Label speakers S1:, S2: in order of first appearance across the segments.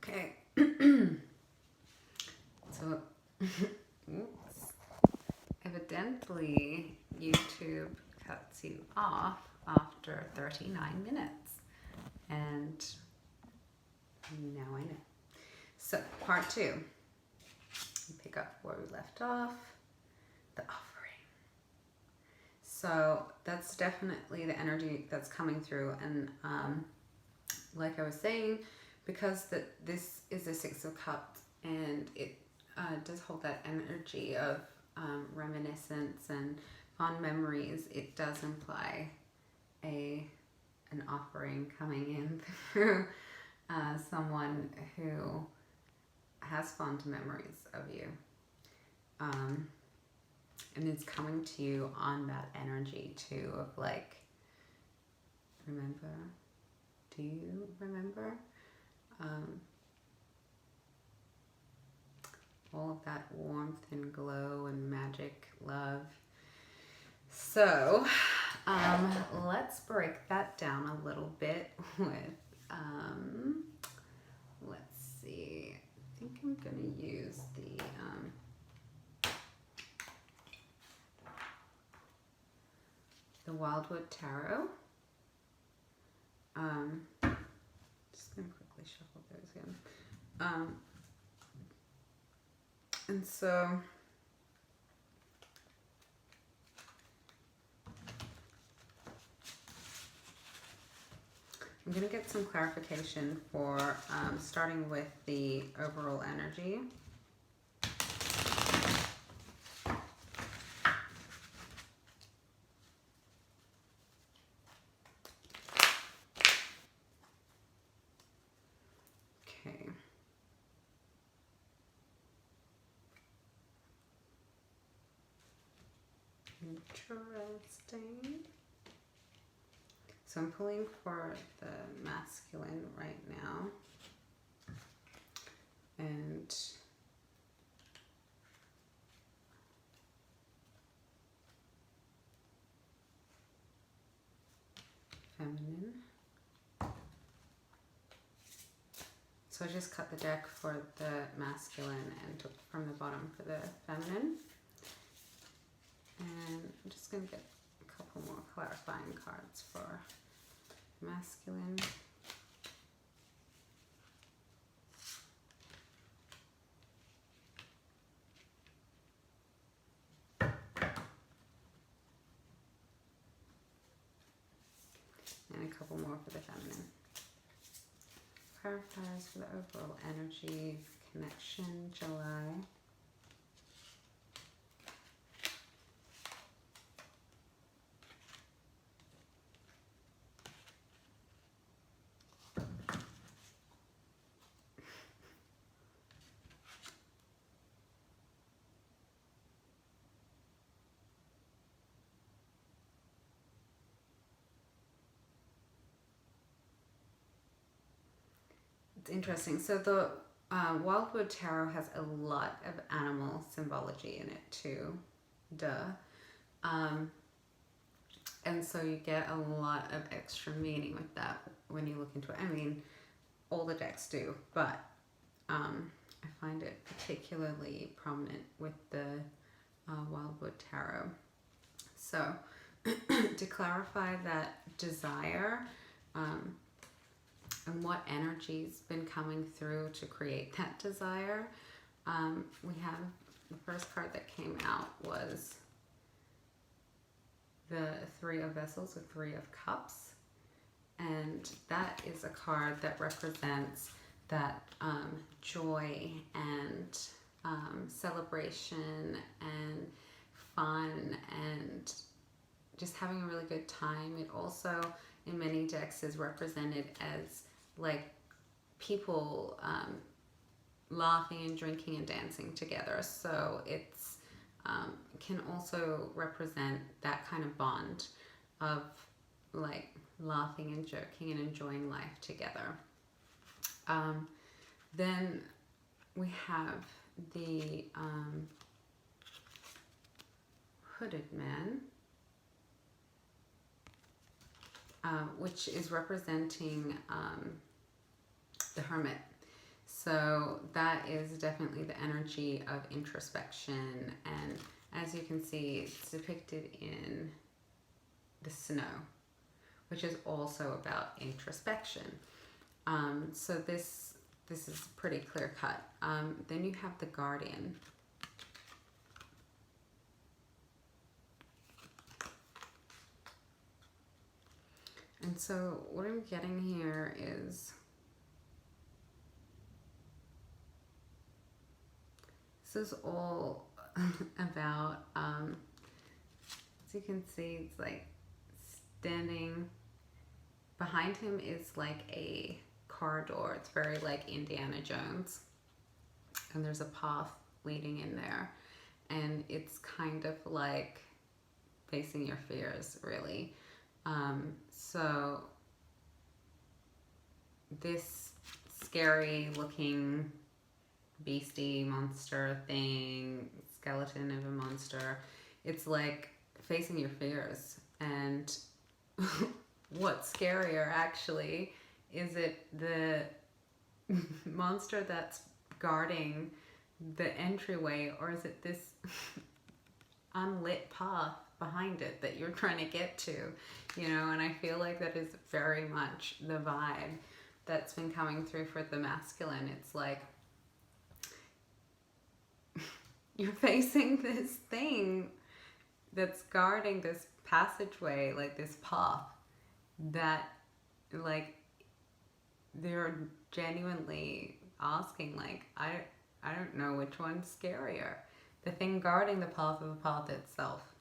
S1: Okay. So, oops. Evidently, YouTube cuts you off after 39 minutes. And now I know. So, part two. Pick up where we left off. The offering. So, that's definitely the energy that's coming through. And like I was saying, because this is a Six of Cups and it does hold that energy of reminiscence and fond memories, it does imply an offering coming in through someone who has fond memories of you. And it's coming to you on that energy too of like, remember? Do you remember? All of that warmth and glow and magic love. So let's break that down a little bit with, let's see, I think I'm going to use the Wildwood Tarot. Just going to quickly shuffle those in. And so I'm going to get some clarification for starting with the overall energy. Okay. Interesting. So I'm pulling for the masculine right now. And feminine. So I just cut the deck for the masculine and took from the bottom for the feminine. And I'm just going to get a couple more clarifying cards for masculine. And a couple more for the feminine. Clarifiers for the overall energy, connection, July. It's interesting. So the Wildwood Tarot has a lot of animal symbology in it too. Duh. And so you get a lot of extra meaning with that when you look into it. I mean, all the decks do, but I find it particularly prominent with the Wildwood Tarot. So to clarify that desire and what energy's been coming through to create that desire, we have the first card that came out was the Three of Vessels, the Three of Cups. And that is a card that represents that joy and celebration and fun and just having a really good time. It also, in many decks, is represented as like people laughing and drinking and dancing together. So it's can also represent that kind of bond of like laughing and joking and enjoying life together. Then we have the Hooded Man, which is representing the Hermit. So So that is definitely the energy of introspection, and as you can see, it's depicted in the snow, which is also about introspection. So this is pretty clear cut. Then you have the Guardian. And so what I'm getting here is this is all about, as you can see, it's like standing behind him is like a corridor. It's very like Indiana Jones, and there's a path leading in there, and it's kind of like facing your fears, really. So this scary looking beastie monster thing, skeleton of a monster, it's like facing your fears. And what's scarier actually, is it the monster that's guarding the entryway, or is it this unlit path behind it that you're trying to get to, you know? And I feel like that is very much the vibe that's been coming through for the masculine. It's like you're facing this thing that's guarding this passageway, like this path that, like, they're genuinely asking, like, I don't know which one's scarier, the thing guarding the path or the path itself.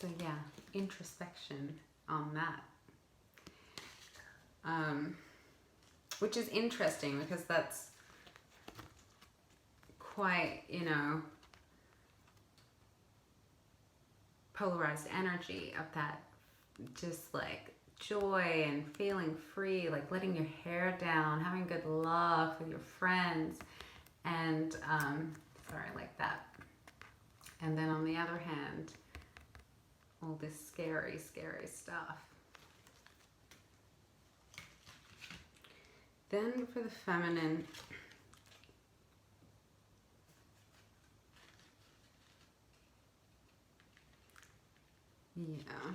S1: So yeah, introspection on that, which is interesting because that's quite, you know, polarized energy of that, just like joy and feeling free, like letting your hair down, having good love with your friends, and sorry, like that. And then on the other hand, all this scary, scary stuff. Then for the feminine, yeah.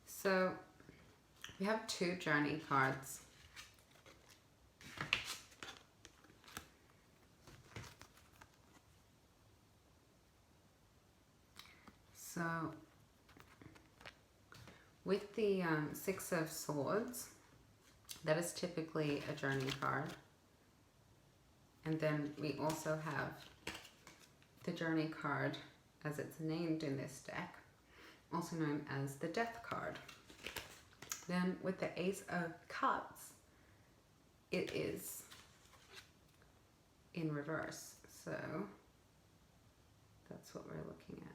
S1: So we have two journey cards. So with the Six of Swords, that is typically a journey card. And then we also have the journey card, as it's named in this deck, also known as the Death card. Then with the Ace of Cups, it is in reverse. So that's what we're looking at.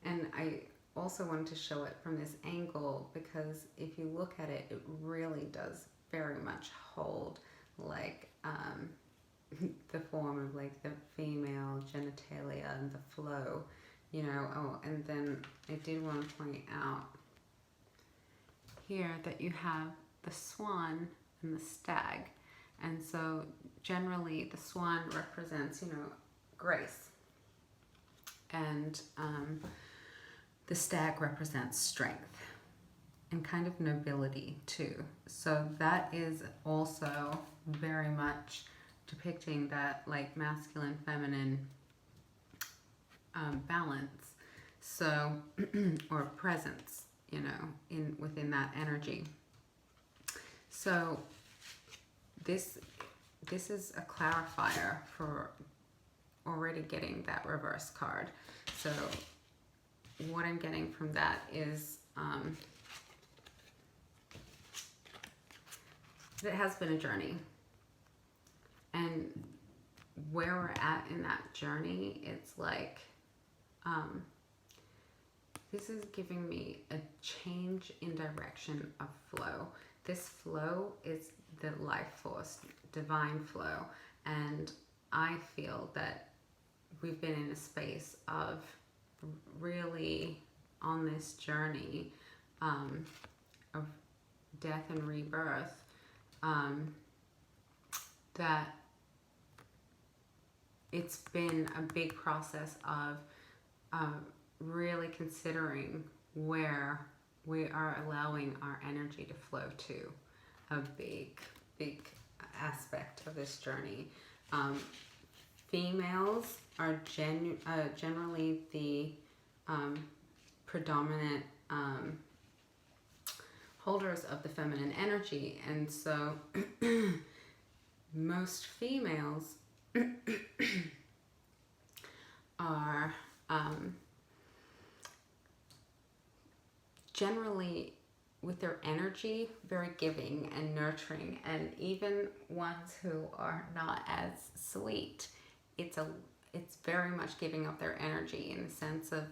S1: And I also wanted to show it from this angle because if you look at it, it really does very much hold like the form of like the female genitalia and the flow, you know. Oh, and then I did want to point out here that you have the swan and the stag. And so generally the swan represents, you know, grace, and the stag represents strength and kind of nobility too. So that is also very much depicting that like masculine, feminine balance. So, or presence, you know, within that energy. So this is a clarifier for already getting that reverse card. So what I'm getting from that is it has been a journey, and where we're at in that journey, it's like this is giving me a change in direction of flow. This flow is the life force, divine flow, and I feel that we've been in a space of really on this journey of death and rebirth, that it's been a big process of really considering where we are allowing our energy to flow to. A big aspect of this journey. Females are generally the predominant holders of the feminine energy, and so most females are generally, with their energy, very giving and nurturing, and even ones who are not as sweet, it's very much giving up their energy, in the sense of,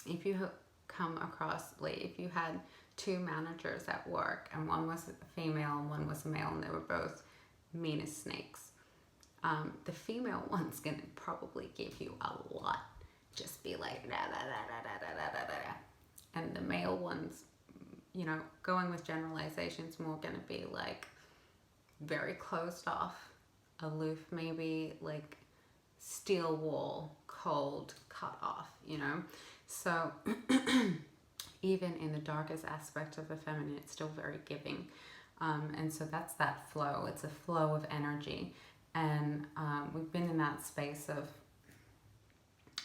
S1: if you come across, like, if you had two managers at work and one was a female and one was a male and they were both mean as snakes, the female one's gonna probably give you a lot, just be like da da da da da da da da, and the male one's, you know, going with generalizations, more gonna be like very closed off, aloof, maybe like steel wall, cold, cut off, you know. So even in the darkest aspect of the feminine, it's still very giving. And so that's that flow. It's a flow of energy. And we've been in that space of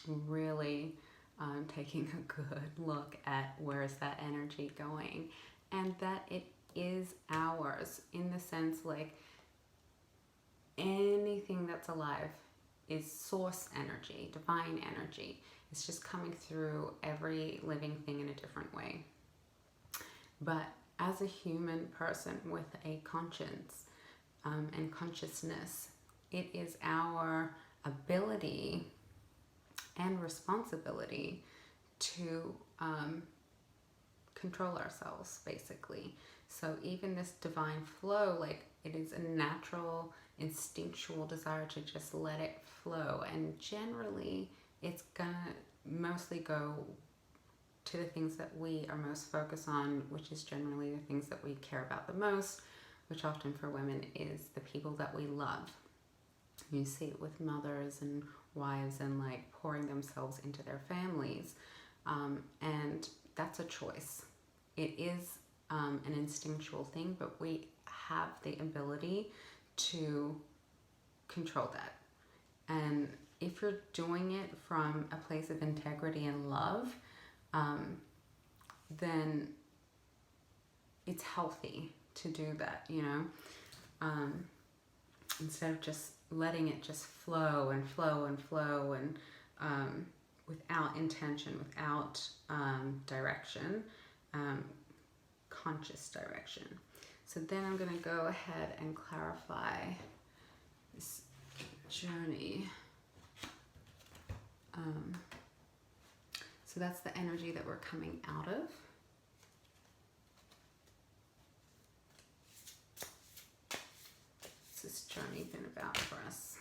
S1: really taking a good look at where's that energy going, and that it is ours, in the sense, like, anything that's alive is source energy, divine energy. It's just coming through every living thing in a different way. But as a human person with a conscience and consciousness, it is our ability and responsibility to control ourselves, basically. So even this divine flow, like, it is a natural, instinctual desire to just let it flow. And generally, it's gonna mostly go to the things that we are most focused on, which is generally the things that we care about the most, which often for women is the people that we love. You see it with mothers and wives, and like pouring themselves into their families. And that's a choice. It is an instinctual thing, but we have the ability to control that. And if you're doing it from a place of integrity and love, then it's healthy to do that, you know, instead of just letting it just flow and flow and flow, and without intention, without direction, conscious direction. So then I'm going to go ahead and clarify this journey. So that's the energy that we're coming out of. What's this journey been about for us?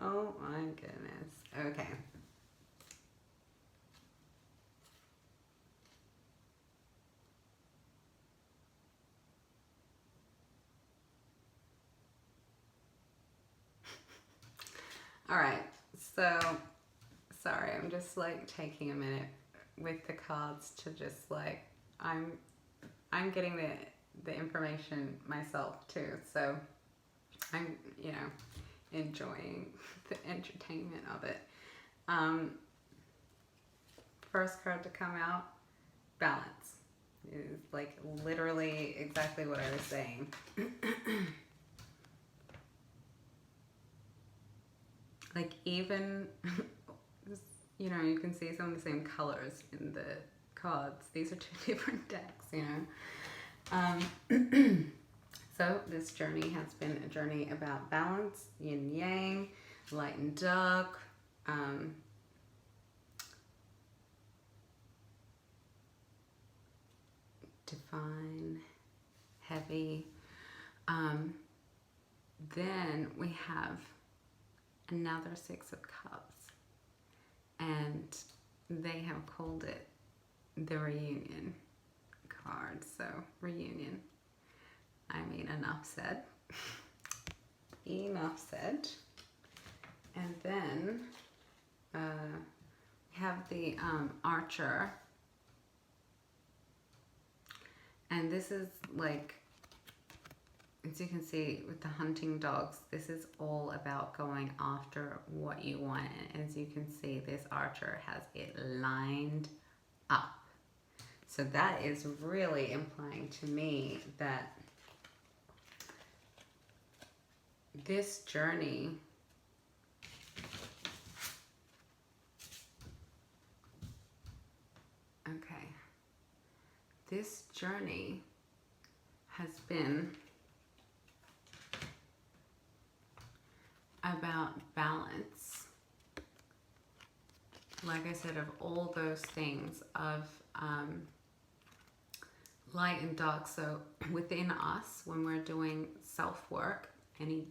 S1: Oh my goodness. Okay. All right. So, sorry, I'm just like taking a minute with the cards to just like, I'm getting the information myself too. So I'm, you know, enjoying the entertainment of it. First card to come out, balance. Is like literally exactly what I was saying. Like, even, you know, you can see some of the same colors in the cards. These are two different decks, you know. So this journey has been a journey about balance, yin yang, light and dark, heavy. Then we have another Six of Cups, and they have called it the reunion card. So reunion. I mean, enough said. Enough said. And then we have the Archer. And this is like, as you can see with the hunting dogs, this is all about going after what you want. And as you can see, this Archer has it lined up. So that is really implying to me that this journey this journey has been about balance. Like I said, of all those things of light and dark. So within us, when we're doing self-work, any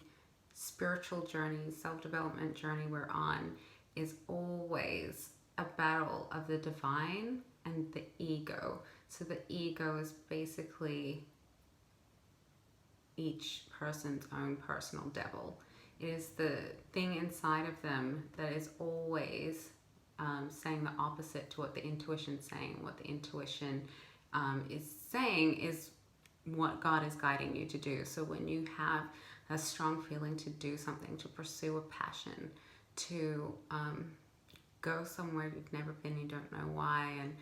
S1: spiritual journey, self-development journey we're on, is always a battle of the divine and the ego. So the ego is basically each person's own personal devil. It is the thing inside of them that is always saying the opposite to what the intuition's saying. What the intuition is saying is what God is guiding you to do. So when you have a strong feeling to do something, to pursue a passion, to go somewhere you've never been, you don't know why, and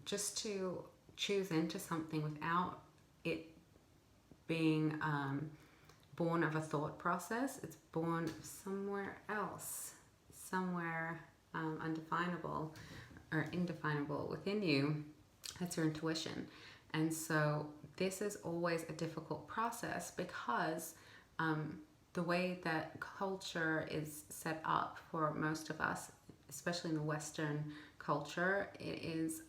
S1: just to choose into something without it being born of a thought process. It's born somewhere else, somewhere undefinable or indefinable within you. That's your intuition. And so this is always a difficult process because the way that culture is set up for most of us, especially in the Western culture, it is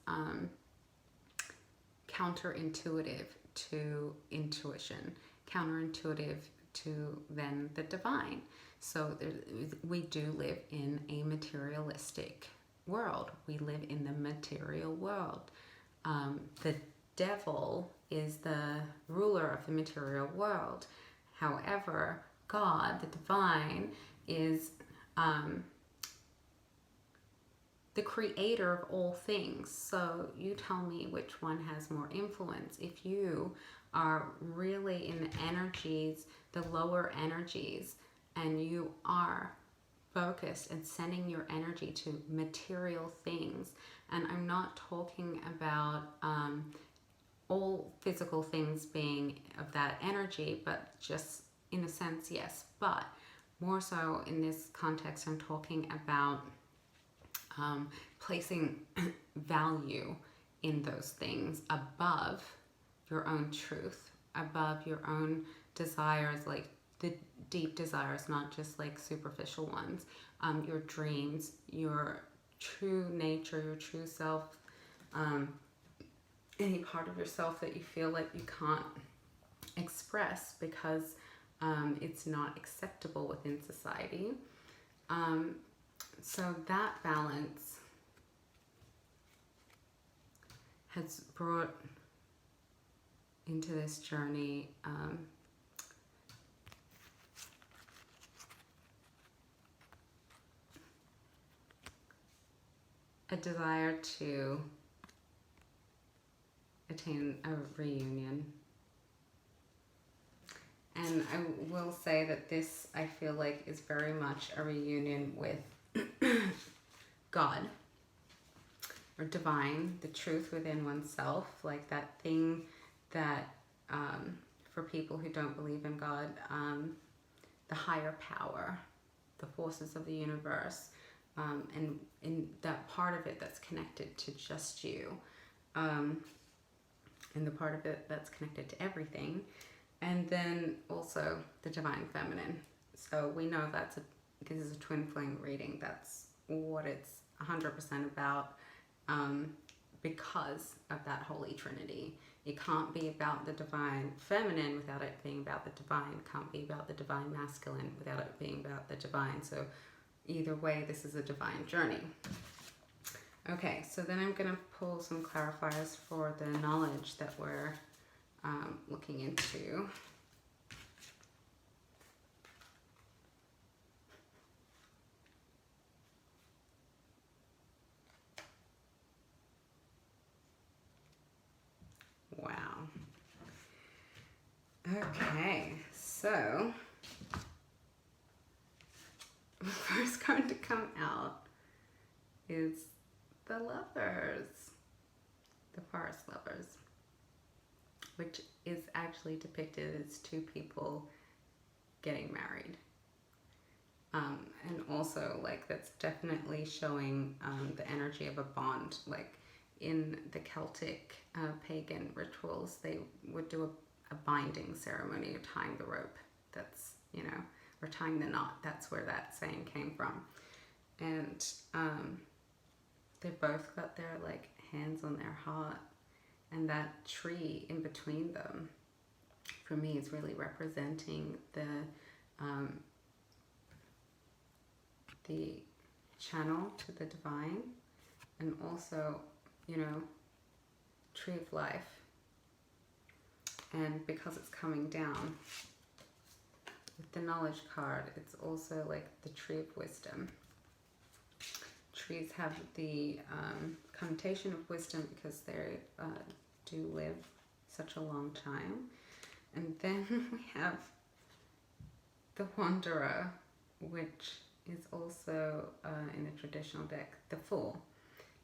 S1: counterintuitive to intuition, counterintuitive to then the divine. So we do live in a materialistic world. We live in the material world. The devil is the ruler of the material world. However, God, the divine, is the creator of all things. So you tell me which one has more influence. If you are really in the energies, the lower energies, and you are focused and sending your energy to material things, and I'm not talking about all physical things being of that energy, but just in a sense, yes, but more so in this context, I'm talking about placing value in those things above your own truth, above your own desires, like the deep desires, not just like superficial ones, your dreams, your true nature, your true self, any part of yourself that you feel like you can't express because it's not acceptable within society. So that balance has brought into this journey a desire to attain a reunion. And I will say that this, I feel like, is very much a reunion with God or divine, the truth within oneself, like that thing that for people who don't believe in God, the higher power, the forces of the universe, and in that part of it that's connected to just you, and the part of it that's connected to everything, and then also the divine feminine. So we know this is a twin flame reading. That's what it's 100% about. because of that Holy Trinity. It can't be about the divine feminine without it being about the divine. It can't be about the divine masculine without it being about the divine. So either way, this is a divine journey. Okay, so then I'm going to pull some clarifiers for the knowledge that we're looking into. Wow. Okay, so the first card to come out is the Lovers, the Forest Lovers, which is actually depicted as two people getting married. And also, like, that's definitely showing the energy of a bond. Like in the Celtic pagan rituals, they would do a binding ceremony of tying the rope. That's, you know, or tying the knot. That's where that saying came from. And they both got their like hands on their heart, and that tree in between them, for me, is really representing the channel to the divine, and also, you know, tree of life. And because it's coming down with the knowledge card, it's also like the tree of wisdom. Trees have the connotation of wisdom because they do live such a long time. And then we have the Wanderer, which is also in a traditional deck, the Fool.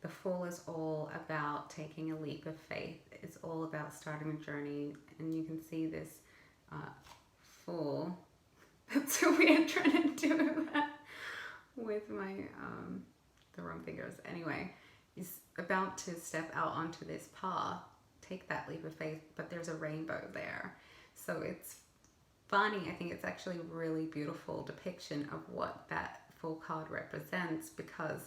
S1: The Fool is all about taking a leap of faith. It's all about starting a journey. And you can see this Fool. That's so weird trying to do that with my the wrong fingers. Anyway, he's about to step out onto this path, take that leap of faith, but there's a rainbow there. So it's funny. I think it's actually a really beautiful depiction of what that Fool card represents, because,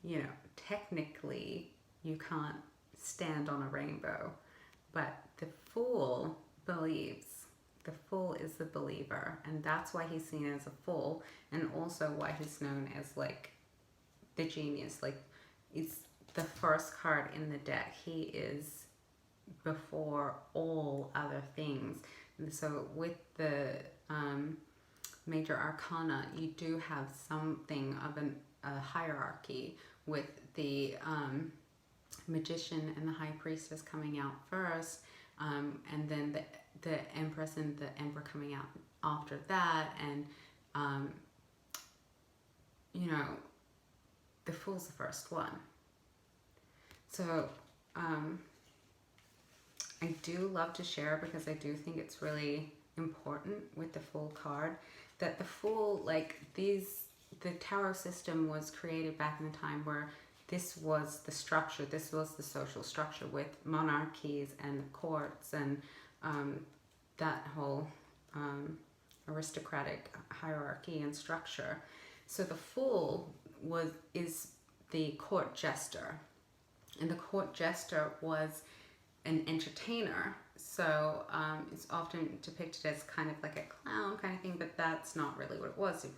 S1: you know, technically you can't stand on a rainbow, but the Fool believes. The Fool is the believer, and that's why he's seen as a fool, and also why he's known as like the genius. Like, it's the first card in the deck. He is before all other things. And so with the major arcana, you do have something of a hierarchy, with the magician and the high priestess coming out first, and then the empress and the emperor coming out after that. And you know, the Fool's the first one. So I do love to share, because I do think it's really important with the Fool card, that the Fool, like the tarot system was created back in the time where this was the structure, this was the social structure, with monarchies and courts and that whole aristocratic hierarchy and structure. So the Fool is the court jester, and the court jester was an entertainer. So it's often depicted as kind of like a clown kind of thing, but that's not really what it was. It